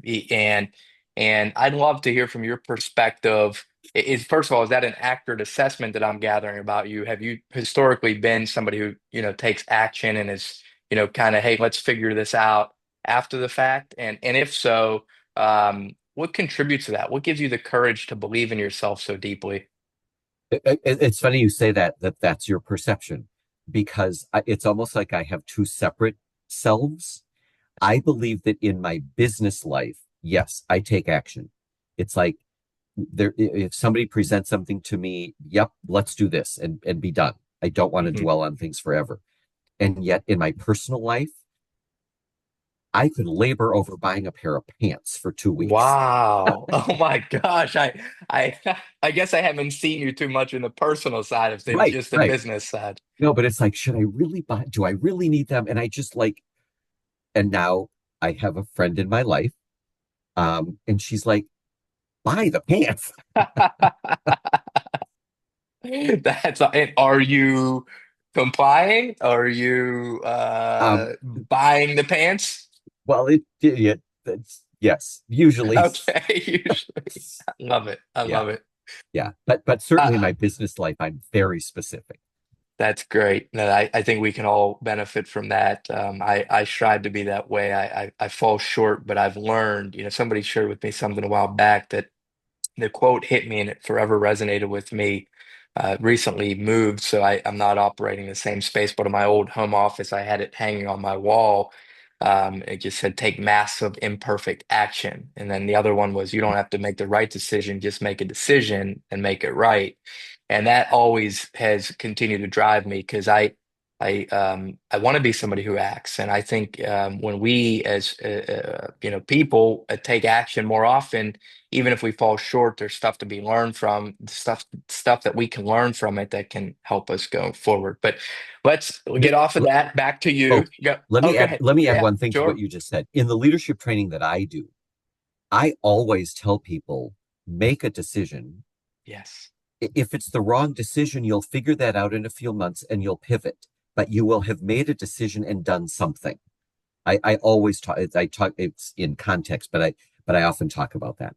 And I'd love to hear from your perspective. Is first of all, is that an accurate assessment that I'm gathering about you? Have you historically been somebody who, takes action and is, kind of, hey, let's figure this out after the fact? And if so, what contributes to that? What gives you the courage to believe in yourself so deeply?
It's funny you say that's your perception, because it's almost like I have two separate selves. I believe that in my business life, yes, I take action. It's like there, if somebody presents something to me, yep, let's do this and be done. I don't want to
Mhm.
dwell on things forever. And yet in my personal life, I could labor over buying a pair of pants for 2 weeks.
Wow. Oh my gosh. I I guess I haven't seen you too much in the personal side of things,
Right,
just the
right.
business side.
No, but it's like, should I really buy? Do I really need them? And I just like, and now I have a friend in my life, and she's like, buy the pants.
And are you complying? Are you
Um,
buying the pants?
well, yeah, that's yes, usually,
Okay, usually. I love it. I
yeah,
love it.
yeah. But certainly in
Uh,
my business life, I'm very specific.
that's great. No, I think we can all benefit from that. I strive to be that way. I fall short, but I've learned, somebody shared with me something a while back that the quote hit me and it forever resonated with me. Recently moved, so I'm not operating the same space, but in my old home office, I had it hanging on my wall. It just said, take massive imperfect action. And then the other one was, you don't have to make the right decision, just make a decision and make it right. And that always has continued to drive me because I want to be somebody who acts. And I think when we as people take action more often, even if we fall short, there's stuff to be learned from, stuff that we can learn from it that can help us go forward. But let's get off of that. Back to you.
Oh,
Go. Oh, go ahead.
let me add
Yeah,
one thing to what
sure.
you just said. In the leadership training that I do, I always tell people, make a decision.
Yes,
If it's the wrong decision, you'll figure that out in a few months and you'll pivot, but you will have made a decision and done something. I always talk, I talk, it's in context, but I often talk about that.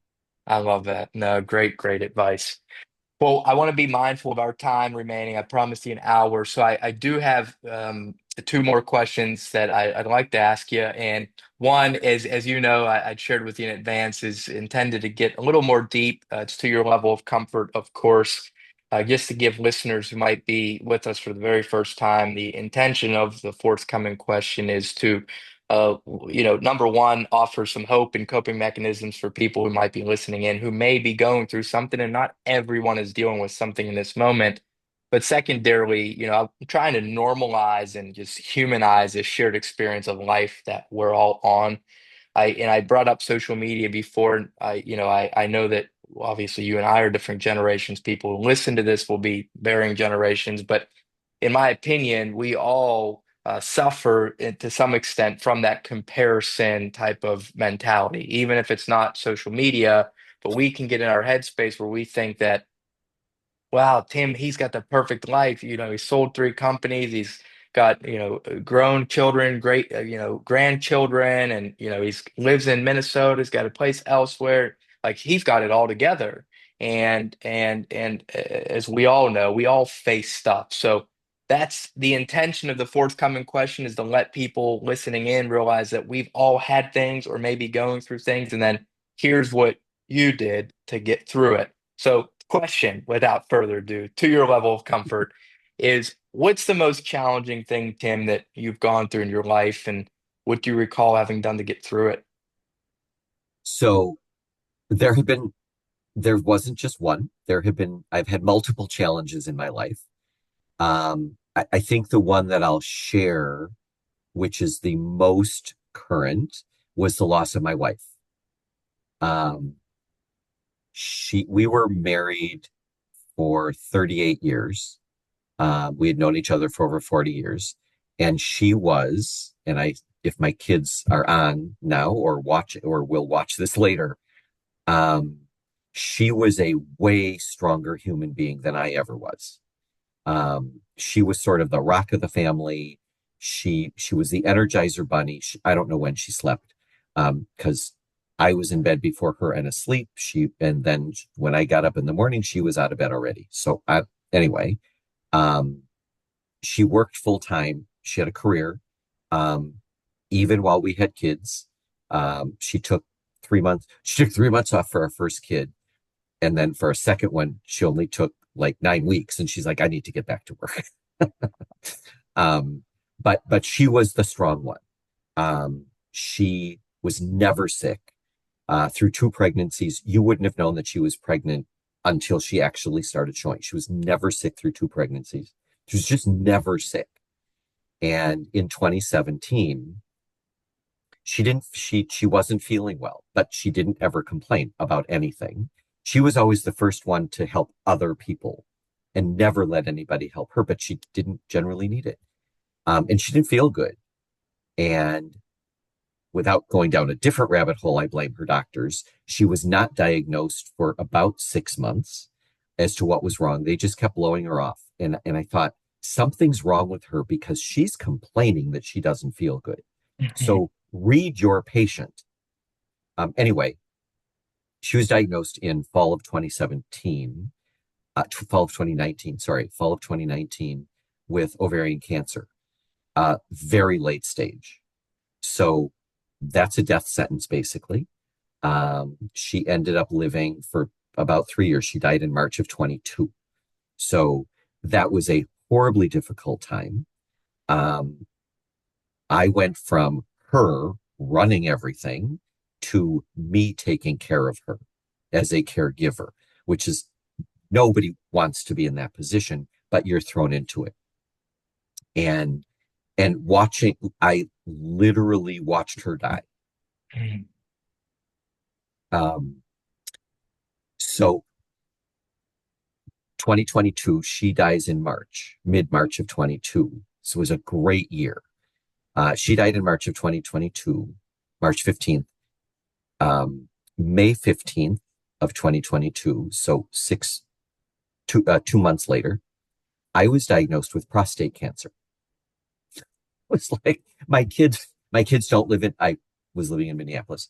I love that. No, great, great advice. Well, I want to be mindful of our time remaining. I promised you an hour. So I do have two more questions that I'd like to ask you. And one is, as you know, I'd shared with you in advance, is intended to get a little more deep. It's to your level of comfort, of course, just to give listeners who might be with us for the very first time, the intention of the forthcoming question is to number one, offer some hope and coping mechanisms for people who might be listening in who may be going through something, and not everyone is dealing with something in this moment. But secondarily, I'm trying to normalize and just humanize this shared experience of life that we're all on. I brought up social media before. I know that obviously you and I are different generations. People who listen to this will be varying generations, but in my opinion, we all suffer to some extent from that comparison type of mentality, even if it's not social media. But we can get in our headspace where we think that, wow, Tim, he's got the perfect life. He sold three companies. He's got, grown children, great, grandchildren, and, he's lives in Minnesota. He's got a place elsewhere. Like he's got it all together. And as we all know, we all face stuff. So that's the intention of the forthcoming question, is to let people listening in realize that we've all had things or maybe going through things. And then here's what you did to get through it. So, question without further ado, to your level of comfort, is what's the most challenging thing, Tim, that you've gone through in your life, and what do you recall having done to get through it?
So there have been, there wasn't just one. I've had multiple challenges in my life. I think the one that I'll share, which is the most current, was the loss of my wife. Um, we were married for 38 years. We had known each other for over 40 years. And she was, and if my kids are on now or watch or will watch this later, um, she was a way stronger human being than I ever was. She was sort of the rock of the family. She was the Energizer Bunny. I don't know when she slept, because I was in bed before her and asleep. And then when I got up in the morning, she was out of bed already. Anyway, um, she worked full time. She had a career. Um, Even while we had kids, she took 3 months. She took 3 months off for our first kid, and then for a second one, she only took like 9 weeks. And she's like, "I need to get back to work." um, but she was the strong one. She was never sick. through two pregnancies. You wouldn't have known that she was pregnant until she actually started showing. She was never sick through two pregnancies. She was just never sick. And in 2017, she wasn't feeling well, but she didn't ever complain about anything. She was always the first one to help other people and never let anybody help her, but she didn't generally need it. And she didn't feel good. And without going down a different rabbit hole, I blame her doctors. She was not diagnosed for about 6 months as to what was wrong. They just kept blowing her off. And I thought, something's wrong with her because she's complaining that she doesn't feel good. So read your patient. Anyway, she was diagnosed in fall of 2017, fall of 2019, sorry, fall of 2019 with ovarian cancer, very late stage. So that's a death sentence, basically. She ended up living for about 3 years. She died in March of 22. So that was a horribly difficult time. Um, I went from her running everything to me taking care of her as a caregiver, which is nobody wants to be in that position, but you're thrown into it. And watching, I literally watched her die. Um, so 2022, she dies in March, mid-March of 22. So it was a great year. She died in March of 2022, March 15th. May 15th of 2022, so 2 months later, I was diagnosed with prostate cancer. It was like my kids don't live in, I was living in Minneapolis.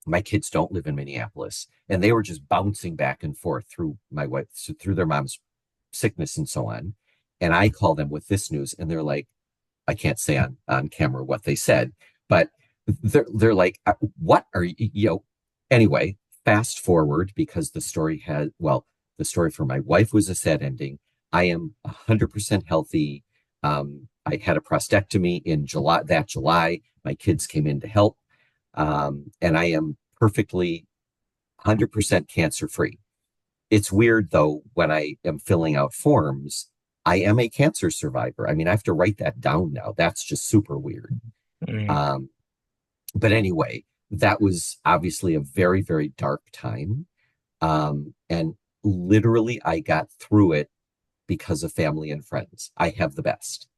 My kids don't live in Minneapolis, and they were just bouncing back and forth through my wife, through their mom's sickness and so on. And I call them with this news, and they're like, I can't say on camera what they said, but they're like, what are you? Anyway, fast forward because the story had, well, the story for my wife was a sad ending. I am 100% healthy. I had a prostatectomy in July. My kids came in to help. And I am perfectly 100% cancer free. It's weird though, when I am filling out forms, I am a cancer survivor. I mean, I have to write that down now. That's just super weird. Um, but anyway, that was obviously a very, very dark time. And literally, I got through it because of family and friends. I have the best.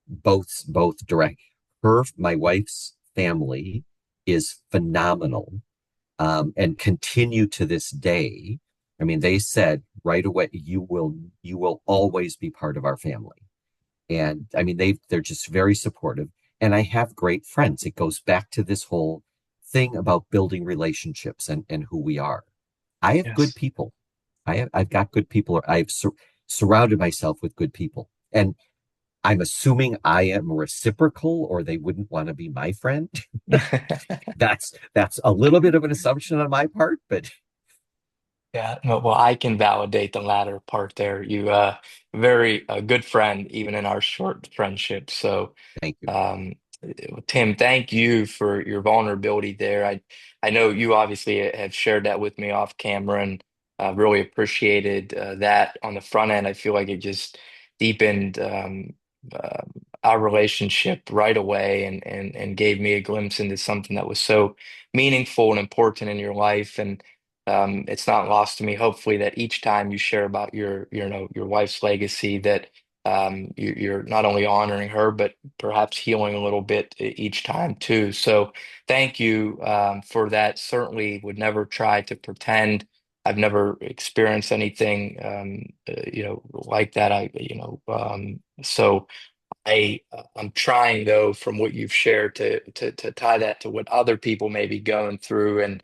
Both direct. My wife's family is phenomenal, and continue to this day. I mean, they said right away, you will always be part of our family. And I mean, they're just very supportive. And I have great friends. It goes back to this whole thing about building relationships and who we are. I have good
Yes.
people. I've got good people. Surrounded myself with good people. And I'm assuming I am reciprocal or they wouldn't want to be my friend. That's a little bit of an assumption on my part, but
Yeah, no, well, I can validate the latter part there. You, very a good friend, even in our short friendship. So,
thank you.
um, Tim, thank you for your vulnerability there. I know you obviously have shared that with me off camera, and really appreciated that on the front end. I feel like it just deepened uh, our relationship right away, and gave me a glimpse into something that was so meaningful and important in your life. And it's not lost to me, hopefully, that each time you share about your wife's legacy, that you're not only honoring her, but perhaps healing a little bit each time too. So thank you for that. Certainly would never try to pretend. I've never experienced anything, like that. So I'm trying though, from what you've shared, to tie that to what other people may be going through. And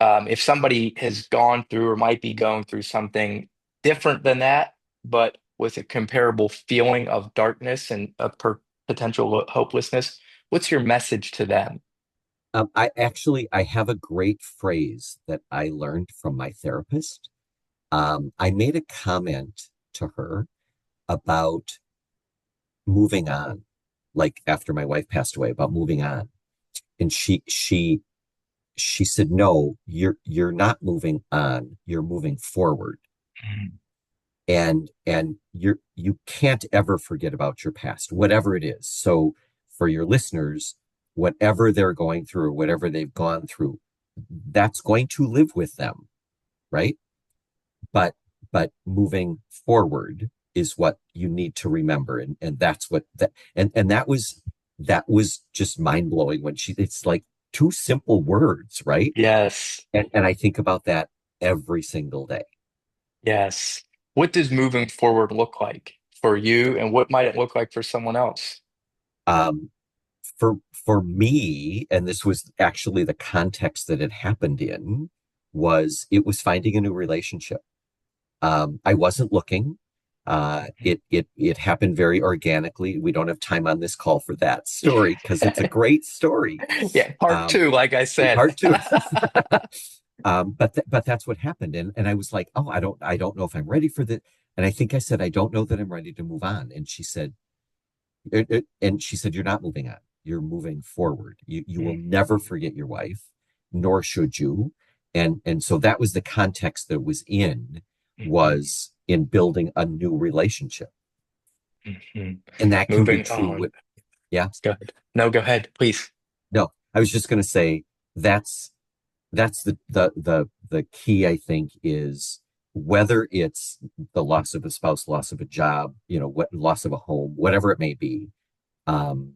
if somebody has gone through or might be going through something different than that, but with a comparable feeling of darkness and of potential hopelessness, what's your message to them?
I have a great phrase that I learned from my therapist. I made a comment to her about moving on, like after my wife passed away, about moving on. And she said, no, you're not moving on, you're moving forward.
Mhm.
And you can't ever forget about your past, whatever it is. So for your listeners, whatever they're going through or whatever they've gone through, that's going to live with them, right? But but moving forward is what you need to remember. And that's what that and that was just mind blowing when she it's like two simple words, right?
Yes.
And I think about that every single day.
Yes. What does moving forward look like for you, and what might it look like for someone else?
Um, for me, and this was actually the context that it happened in, was it was finding a new relationship. I wasn't looking. It happened very organically. We don't have time on this call for that story because it's a great story.
Yeah, part
Um,
two, like I said.
Part two. But that's what happened, and I was like, oh, I don't know if I'm ready for this. And I think I said, I don't know that I'm ready to move on. And she said, you're not moving on. You're moving forward. You will never forget your wife, nor should you. And so that was the context that it was in,
Mhm,
was in building a new relationship.
mhm.
And that can be
Moving
true
on.
with, yeah.
Go ahead. No, go ahead, please.
No, I was just going to say that's that's the key, I think, is whether it's the loss of a spouse, loss of a job, what loss of a home, whatever it may be, um,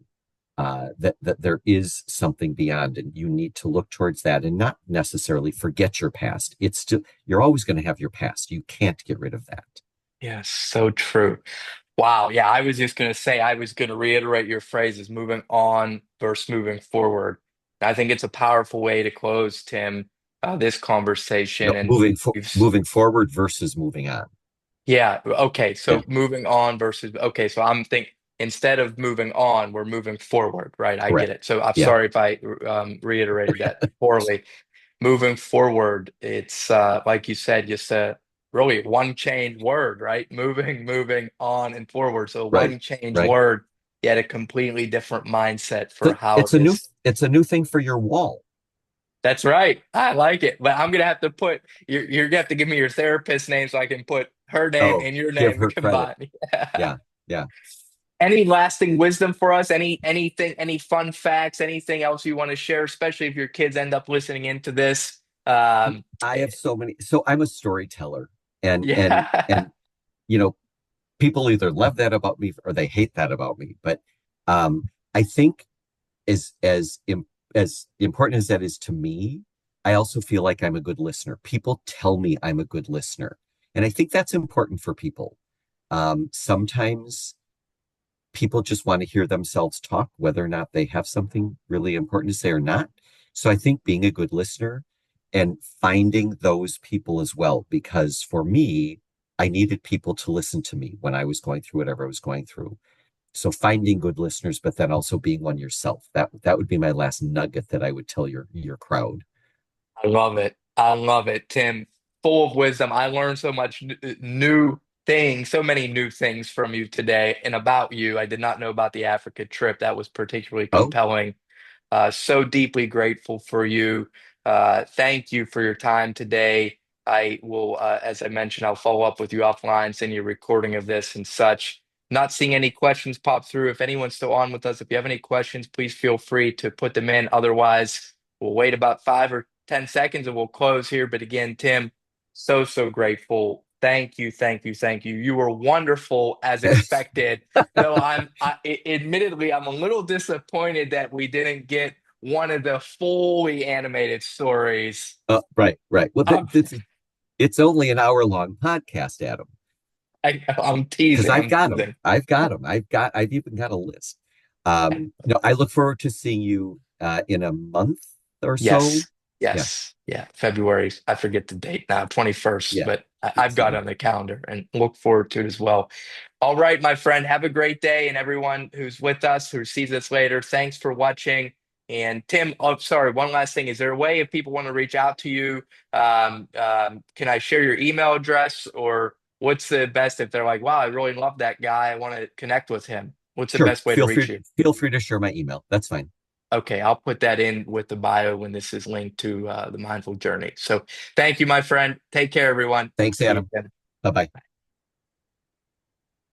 that there is something beyond, and you need to look towards that and not necessarily forget your past. It's still, you're always going to have your past. You can't get rid of that.
Yes, so true. Wow. Yeah, I was just going to say, I was going to reiterate your phrases, moving on versus moving forward. I think it's a powerful way to close, Tim, this conversation.
No,
And we've,
moving forward versus moving on.
yeah, okay.
Yeah,
So moving on versus, okay. So I'm thinking instead of moving on, we're moving forward, right? I get
correct.
it. So I'm
Yeah,
sorry if I reiterated that poorly. Moving forward, it's like you said, just a really one change word, right? Moving on and forward. So
right,
one change
right.
word, yet a completely different mindset for
So
how this.
it's a new thing for your wall.
That's right. I like it. But I'm gonna have to put you're gonna have to give me your therapist name so I can put her name
Oh,
and your
give
name
her credit.
combined.
Yeah, yeah.
Any lasting wisdom for us? Anything, any fun facts, anything else you want to share, especially if your kids end up listening into this?
I
Eh,
have so many. So I'm a storyteller, and and
yeah.
and you know, people either love that about me or they hate that about me. But I think as important as that is to me, I also feel like I'm a good listener. People tell me I'm a good listener, and I think that's important for people. Sometimes people just want to hear themselves talk, whether or not they have something really important to say or not. So I think being a good listener and finding those people as well, because for me, I needed people to listen to me when I was going through whatever I was going through. So finding good listeners, but then also being one yourself. That would be my last nugget that I would tell your crowd.
I love it. I love it, Tim. Full of wisdom. I learned so much new things, so many new things from you today and about you. I did not know about the Africa trip. That was particularly
Oh,
compelling. So deeply grateful for you. Thank you for your time today. I will, as I mentioned, I'll follow up with you offline, send you a recording of this and such. Not seeing any questions pop through. If anyone's still on with us, if you have any questions, please feel free to put them in. Otherwise, we'll wait about 5 or 10 seconds and we'll close here. But again, Tim, so grateful. Thank you, thank you, thank you. You were wonderful as expected. Though admittedly, I'm a little disappointed that we didn't get one of the fully animated stories.
right, right. Well,
I'm,
it's only an hour long podcast, Adam,
I'm
because
teasing.
I've
I'm
got them.
teasing.
I've got them. I've even got a list. No, I look forward to seeing you in a month or so.
Yes,
Yeah,
yes, yeah. February. I forget the date now, 21st,
yeah,
but I've got it
something.
on the calendar and look forward to it as well. All right, my friend. Have a great day, and everyone who's with us who sees this later. Thanks for watching. And Tim, oh, sorry, one last thing. Is there a way if people want to reach out to you? Can I share your email address, or what's the best if they're like, "Wow, I really love that guy. I want to connect with him." What's the
Sure.
best way to reach you?
Feel free to share my email. That's fine.
Okay, I'll put that in with the bio when this is linked to the Mindful Journey. So thank you, my friend. Take care, everyone.
Thanks,
See you
Adam.
again.
Bye bye.